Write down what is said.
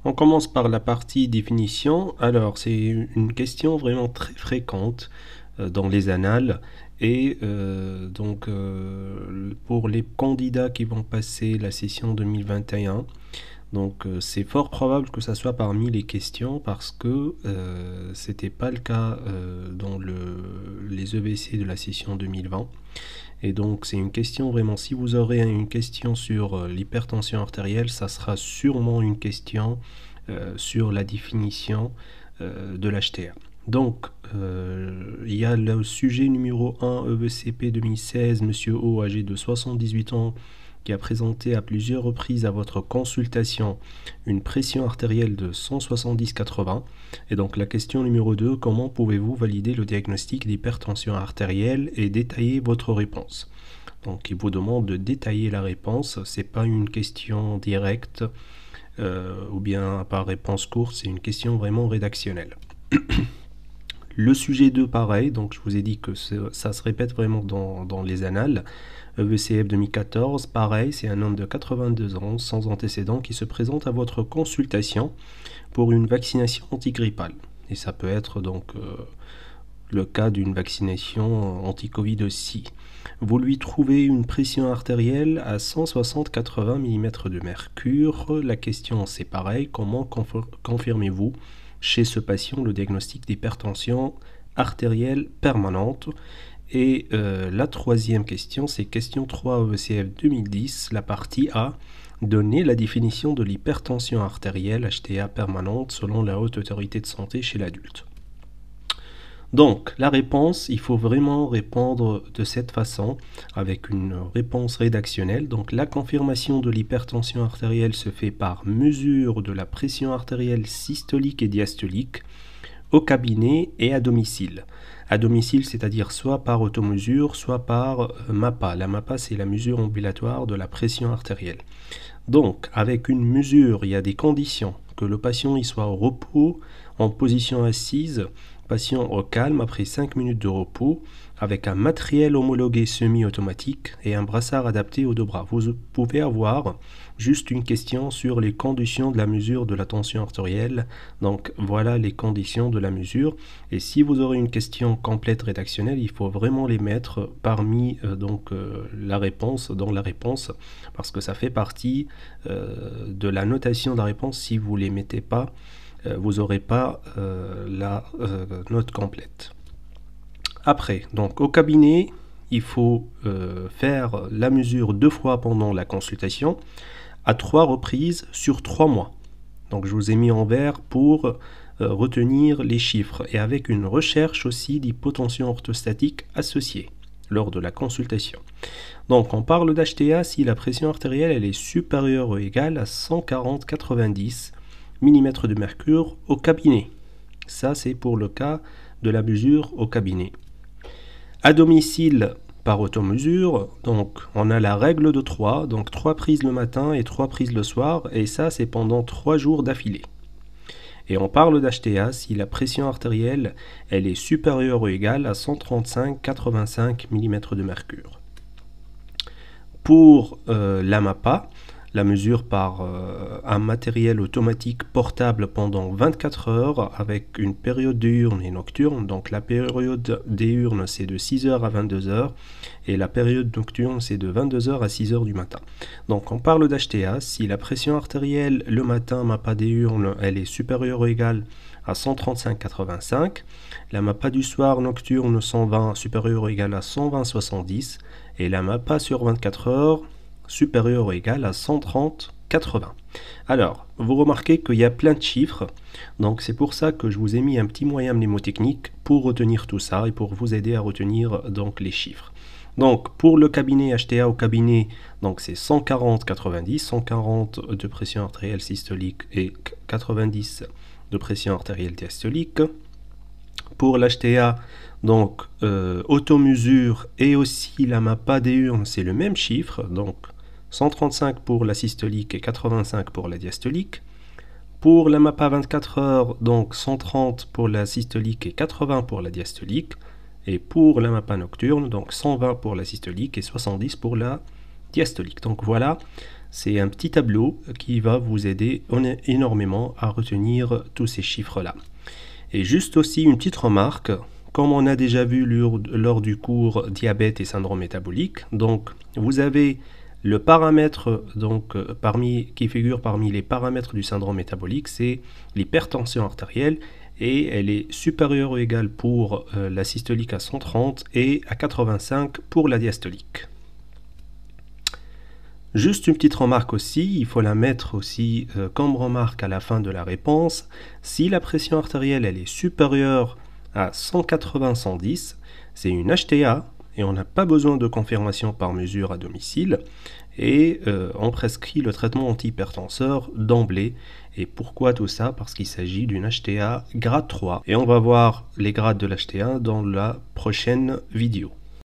On commence par la partie définition. Alors, c'est une question vraiment très fréquente dans les annales. Et pour les candidats qui vont passer la session 2021, c'est fort probable que ça soit parmi les questions parce que c'était pas le cas dans les EVC de la session 2020. Et donc c'est une question vraiment, si vous aurez une question sur l'hypertension artérielle, ça sera sûrement une question sur la définition de l'HTA. Donc, il y a le sujet numéro 1, EVCP 2016, Monsieur O, âgé de 78 ans, qui a présenté à plusieurs reprises à votre consultation une pression artérielle de 170/80. Et donc la question numéro 2, comment pouvez-vous valider le diagnostic d'hypertension artérielle et détailler votre réponse? Donc il vous demande de détailler la réponse, c'est pas une question directe ou bien par réponse courte, c'est une question vraiment rédactionnelle. Le sujet 2, pareil, donc je vous ai dit que ça se répète vraiment dans les annales. EVCF 2014, pareil, c'est un homme de 82 ans, sans antécédent, qui se présente à votre consultation pour une vaccination antigrippale. Et ça peut être donc le cas d'une vaccination anti-Covid aussi. Vous lui trouvez une pression artérielle à 160/80 mm de mercure. La question, c'est pareil, comment confirmez-vous chez ce patient le diagnostic d'hypertension artérielle permanente? Et la troisième question, c'est question 3 EVCF 2010, la partie A. Donnez la définition de l'hypertension artérielle HTA permanente selon la Haute Autorité de Santé chez l'adulte. Donc, la réponse, il faut vraiment répondre de cette façon, avec une réponse rédactionnelle. Donc, la confirmation de l'hypertension artérielle se fait par mesure de la pression artérielle systolique et diastolique au cabinet et à domicile. À domicile, c'est-à-dire soit par automesure, soit par MAPA. La MAPA, c'est la mesure ambulatoire de la pression artérielle. Donc, avec une mesure, il y a des conditions. Que le patient il soit au repos, en position assise, patient au calme après 5 minutes de repos, avec un matériel homologué semi-automatique et un brassard adapté aux deux bras. Vous pouvez avoir juste une question sur les conditions de la mesure de la tension artérielle. Donc voilà les conditions de la mesure. Et si vous aurez une question complète rédactionnelle, il faut vraiment les mettre parmi la réponse, dans la réponse, parce que ça fait partie de la notation de la réponse. Si vous ne les mettez pas, vous n'aurez pas la note complète. Après, donc au cabinet, il faut faire la mesure 2 fois pendant la consultation, à 3 reprises sur 3 mois. Donc je vous ai mis en vert pour retenir les chiffres et avec une recherche aussi d'hypotension orthostatique associée lors de la consultation. Donc on parle d'HTA si la pression artérielle elle est supérieure ou égale à 140/90 mm de mercure au cabinet. Ça c'est pour le cas de la mesure au cabinet. À domicile, par automesure, donc on a la règle de 3, donc 3 prises le matin et 3 prises le soir, et ça c'est pendant 3 jours d'affilée. Et on parle d'HTA si la pression artérielle elle est supérieure ou égale à 135/85 mm de mercure. Pour la MAPA, la mesure par un matériel automatique portable pendant 24 heures avec une période diurne et nocturne. Donc la période diurne c'est de 6h à 22h et la période nocturne c'est de 22h à 6h du matin. Donc on parle d'HTA si la pression artérielle le matin MAPA diurne elle est supérieure ou égale à 135/85, la MAPA du soir nocturne 120 supérieure ou égale à 120/70 et la MAPA sur 24 heures supérieur ou égal à 130/80. Alors, vous remarquez qu'il y a plein de chiffres, donc c'est pour ça que je vous ai mis un petit moyen mnémotechnique pour retenir tout ça et pour vous aider à retenir donc les chiffres. Donc pour le cabinet HTA au cabinet, donc c'est 140/90, 140 de pression artérielle systolique et 90 de pression artérielle diastolique. Pour l'HTA, donc automesure et aussi la MAPA diurne, c'est le même chiffre, donc 135 pour la systolique et 85 pour la diastolique. Pour la MAPA 24 heures, donc 130 pour la systolique et 80 pour la diastolique. Et pour la MAPA nocturne, donc 120 pour la systolique et 70 pour la diastolique. Donc voilà, C'est un petit tableau qui va vous aider énormément à retenir tous ces chiffres-là. Et juste aussi une petite remarque, comme on a déjà vu lors du cours diabète et syndrome métabolique, donc vous avez le paramètre qui figure parmi les paramètres du syndrome métabolique, c'est l'hypertension artérielle, et elle est supérieure ou égale pour la systolique à 130 et à 85 pour la diastolique. Juste une petite remarque aussi, il faut la mettre aussi comme remarque à la fin de la réponse. Si la pression artérielle elle est supérieure à 180-110, c'est une HTA et on n'a pas besoin de confirmation par mesure à domicile. Et on prescrit le traitement antihypertenseur d'emblée. Et pourquoi tout ça? Parce qu'il s'agit d'une HTA grade 3. Et on va voir les grades de l'HTA dans la prochaine vidéo.